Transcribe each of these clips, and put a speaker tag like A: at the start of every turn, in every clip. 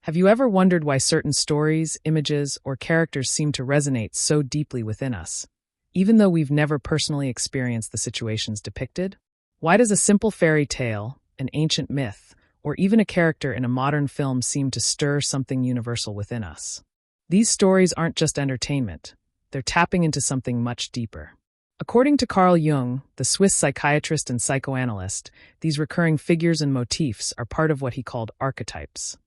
A: Have you ever wondered why certain stories, images, or characters seem to resonate so deeply within us, even though we've never personally experienced the situations depicted? Why does a simple fairy tale, an ancient myth, or even a character in a modern film seem to stir something universal within us? These stories aren't just entertainment, they're tapping into something much deeper. According to Carl Jung, the Swiss psychiatrist and psychoanalyst, these recurring figures and motifs are part of what he called archetypes.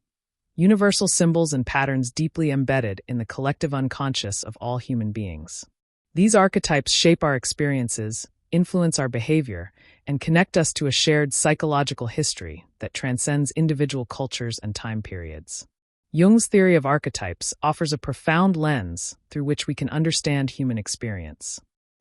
A: Universal symbols and patterns deeply embedded in the collective unconscious of all human beings. These archetypes shape our experiences, influence our behavior, and connect us to a shared psychological history that transcends individual cultures and time periods. Jung's theory of archetypes offers a profound lens through which we can understand human experience.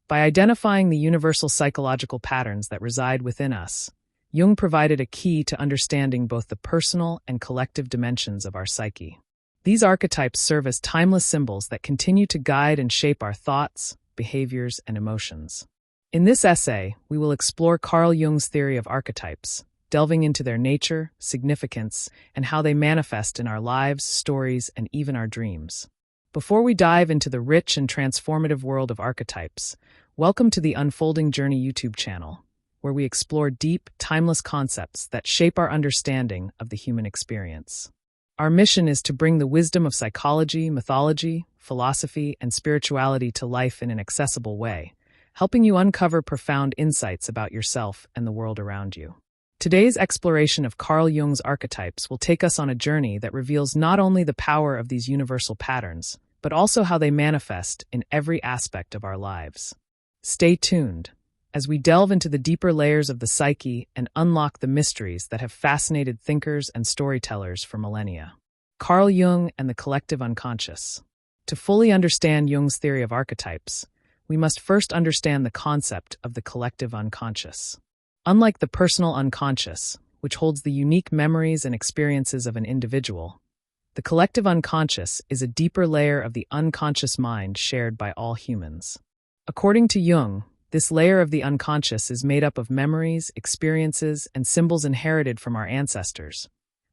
A: By identifying the universal psychological patterns that reside within us, Jung provided a key to understanding both the personal and collective dimensions of our psyche. These archetypes serve as timeless symbols that continue to guide and shape our thoughts, behaviors, and emotions. In this essay, we will explore Carl Jung's theory of archetypes, delving into their nature, significance, and how they manifest in our lives, stories, and even our dreams. Before we dive into the rich and transformative world of archetypes, welcome to the Unfolding Journey YouTube channel, where we explore deep, timeless concepts that shape our understanding of the human experience. Our mission is to bring the wisdom of psychology, mythology, philosophy, and spirituality to life in an accessible way, helping you uncover profound insights about yourself and the world around you. Today's exploration of Carl Jung's archetypes will take us on a journey that reveals not only the power of these universal patterns, but also how they manifest in every aspect of our lives. Stay tuned as we delve into the deeper layers of the psyche and unlock the mysteries that have fascinated thinkers and storytellers for millennia. Carl Jung and the collective unconscious. To fully understand Jung's theory of archetypes, we must first understand the concept of the collective unconscious. Unlike the personal unconscious, which holds the unique memories and experiences of an individual, the collective unconscious is a deeper layer of the unconscious mind shared by all humans. According to Jung, this layer of the unconscious is made up of memories, experiences, and symbols inherited from our ancestors,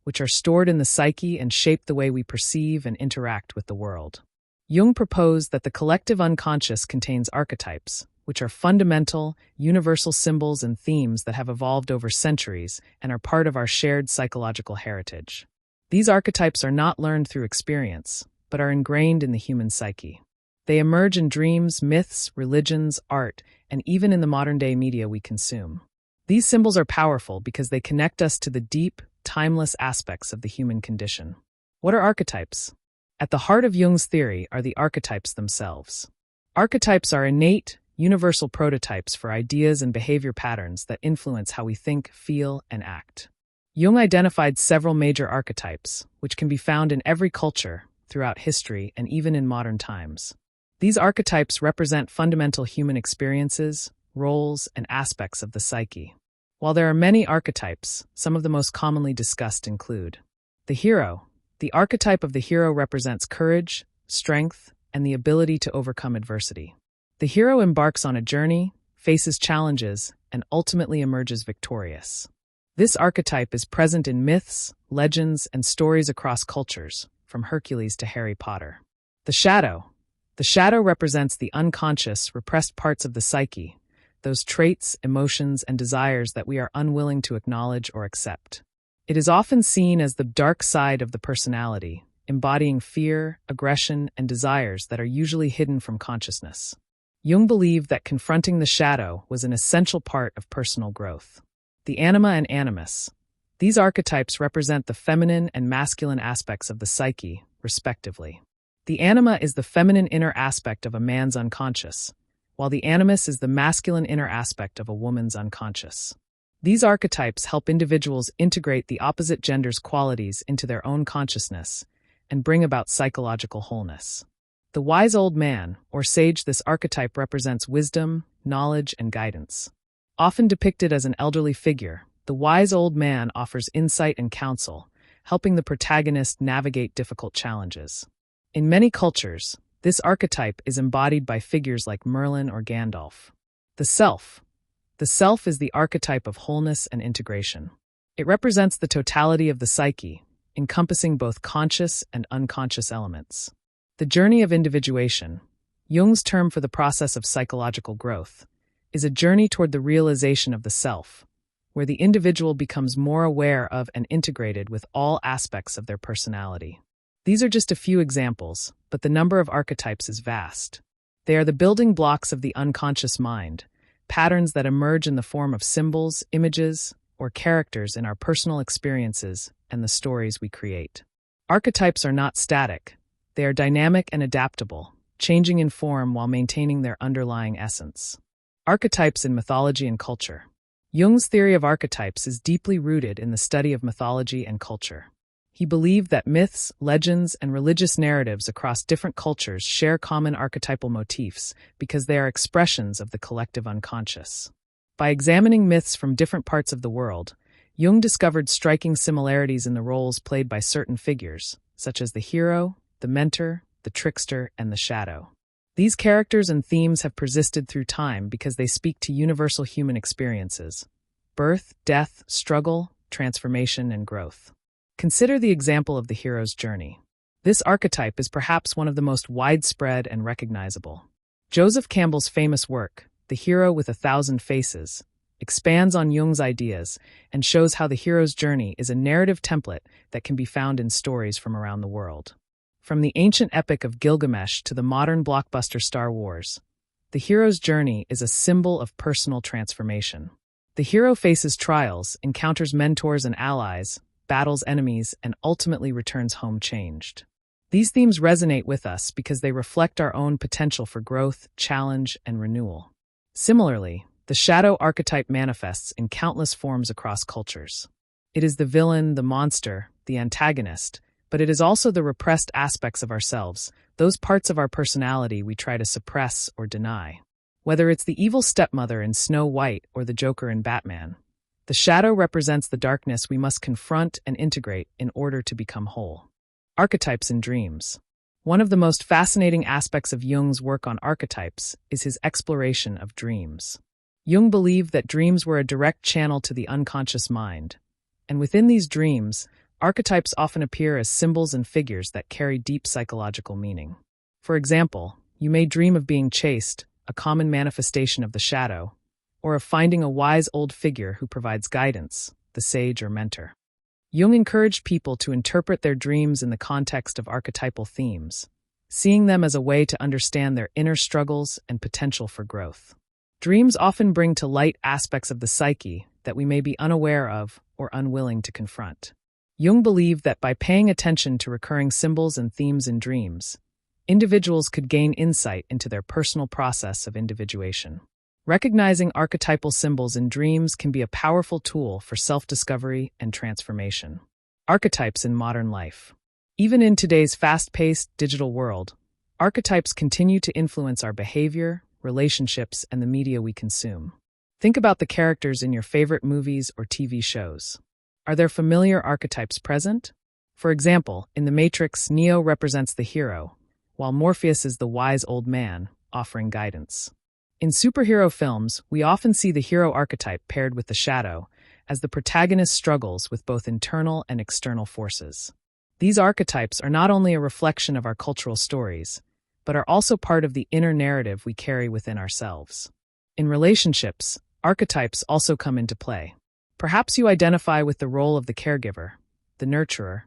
A: which are stored in the psyche and shape the way we perceive and interact with the world. Jung proposed that the collective unconscious contains archetypes, which are fundamental, universal symbols and themes that have evolved over centuries and are part of our shared psychological heritage. These archetypes are not learned through experience, but are ingrained in the human psyche. They emerge in dreams, myths, religions, art, and even in the modern-day media we consume. These symbols are powerful because they connect us to the deep, timeless aspects of the human condition. What are archetypes? At the heart of Jung's theory are the archetypes themselves. Archetypes are innate, universal prototypes for ideas and behavior patterns that influence how we think, feel, and act. Jung identified several major archetypes, which can be found in every culture, throughout history, and even in modern times. These archetypes represent fundamental human experiences, roles, and aspects of the psyche. While there are many archetypes, some of the most commonly discussed include the hero. The archetype of the hero represents courage, strength, and the ability to overcome adversity. The hero embarks on a journey, faces challenges, and ultimately emerges victorious. This archetype is present in myths, legends, and stories across cultures, from Hercules to Harry Potter. The shadow. The shadow represents the unconscious, repressed parts of the psyche, those traits, emotions, and desires that we are unwilling to acknowledge or accept. It is often seen as the dark side of the personality, embodying fear, aggression, and desires that are usually hidden from consciousness. Jung believed that confronting the shadow was an essential part of personal growth. The Anima and Animus. These archetypes represent the feminine and masculine aspects of the psyche, respectively. The Anima is the feminine inner aspect of a man's unconscious, while the Animus is the masculine inner aspect of a woman's unconscious. These archetypes help individuals integrate the opposite gender's qualities into their own consciousness and bring about psychological wholeness. The wise old man, or sage. This archetype represents wisdom, knowledge, and guidance. Often depicted as an elderly figure, the wise old man offers insight and counsel, helping the protagonist navigate difficult challenges. In many cultures, this archetype is embodied by figures like Merlin or Gandalf. The self. The self is the archetype of wholeness and integration. It represents the totality of the psyche, encompassing both conscious and unconscious elements. The journey of individuation, Jung's term for the process of psychological growth, is a journey toward the realization of the self, where the individual becomes more aware of and integrated with all aspects of their personality. These are just a few examples, but the number of archetypes is vast. They are the building blocks of the unconscious mind, patterns that emerge in the form of symbols, images, or characters in our personal experiences and the stories we create. Archetypes are not static. They are dynamic and adaptable, changing in form while maintaining their underlying essence. Archetypes in mythology and culture. Jung's theory of archetypes is deeply rooted in the study of mythology and culture. He believed that myths, legends, and religious narratives across different cultures share common archetypal motifs because they are expressions of the collective unconscious. By examining myths from different parts of the world, Jung discovered striking similarities in the roles played by certain figures, such as the hero, the mentor, the trickster, and the shadow. These characters and themes have persisted through time because they speak to universal human experiences: birth, death, struggle, transformation, and growth. Consider the example of the hero's journey. This archetype is perhaps one of the most widespread and recognizable. Joseph Campbell's famous work, The Hero with a Thousand Faces, expands on Jung's ideas and shows how the hero's journey is a narrative template that can be found in stories from around the world. From the ancient epic of Gilgamesh to the modern blockbuster Star Wars, the hero's journey is a symbol of personal transformation. The hero faces trials, encounters mentors and allies, battles enemies, and ultimately returns home changed. These themes resonate with us because they reflect our own potential for growth, challenge, and renewal. Similarly, the shadow archetype manifests in countless forms across cultures. It is the villain, the monster, the antagonist, but it is also the repressed aspects of ourselves, those parts of our personality we try to suppress or deny. Whether it's the evil stepmother in Snow White or the Joker in Batman, the shadow represents the darkness we must confront and integrate in order to become whole. Archetypes in dreams. One of the most fascinating aspects of Jung's work on archetypes is his exploration of dreams. Jung believed that dreams were a direct channel to the unconscious mind, and within these dreams, archetypes often appear as symbols and figures that carry deep psychological meaning. For example, you may dream of being chaste, a common manifestation of the shadow, or of finding a wise old figure who provides guidance, the sage or mentor. Jung encouraged people to interpret their dreams in the context of archetypal themes, seeing them as a way to understand their inner struggles and potential for growth. Dreams often bring to light aspects of the psyche that we may be unaware of or unwilling to confront. Jung believed that by paying attention to recurring symbols and themes in dreams, individuals could gain insight into their personal process of individuation. Recognizing archetypal symbols in dreams can be a powerful tool for self-discovery and transformation. Archetypes in modern life. Even in today's fast-paced digital world, archetypes continue to influence our behavior, relationships, and the media we consume. Think about the characters in your favorite movies or TV shows. Are there familiar archetypes present? For example, in The Matrix, Neo represents the hero, while Morpheus is the wise old man, offering guidance. In superhero films, we often see the hero archetype paired with the shadow, as the protagonist struggles with both internal and external forces. These archetypes are not only a reflection of our cultural stories, but are also part of the inner narrative we carry within ourselves. In relationships, archetypes also come into play. Perhaps you identify with the role of the caregiver, the nurturer,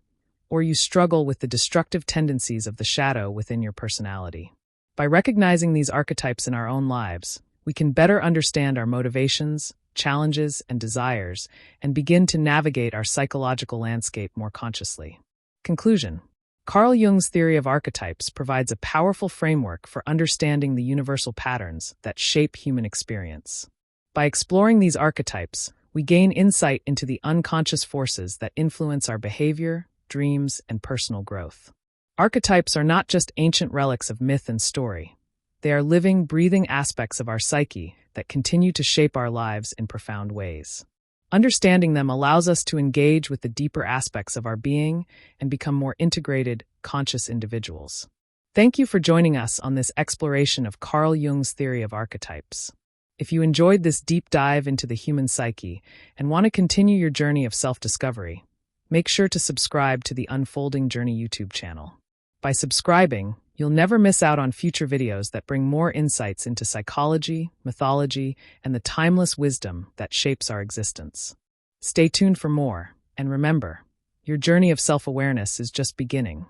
A: or you struggle with the destructive tendencies of the shadow within your personality. By recognizing these archetypes in our own lives, we can better understand our motivations, challenges, and desires, and begin to navigate our psychological landscape more consciously. Conclusion. Carl Jung's theory of archetypes provides a powerful framework for understanding the universal patterns that shape human experience. By exploring these archetypes, we gain insight into the unconscious forces that influence our behavior, dreams, and personal growth. Archetypes are not just ancient relics of myth and story. They are living, breathing aspects of our psyche that continue to shape our lives in profound ways. Understanding them allows us to engage with the deeper aspects of our being and become more integrated, conscious individuals. Thank you for joining us on this exploration of Carl Jung's theory of archetypes. If you enjoyed this deep dive into the human psyche and want to continue your journey of self-discovery, make sure to subscribe to the Unfolding Journey YouTube channel. By subscribing, you'll never miss out on future videos that bring more insights into psychology, mythology, and the timeless wisdom that shapes our existence. Stay tuned for more, and remember, your journey of self-awareness is just beginning.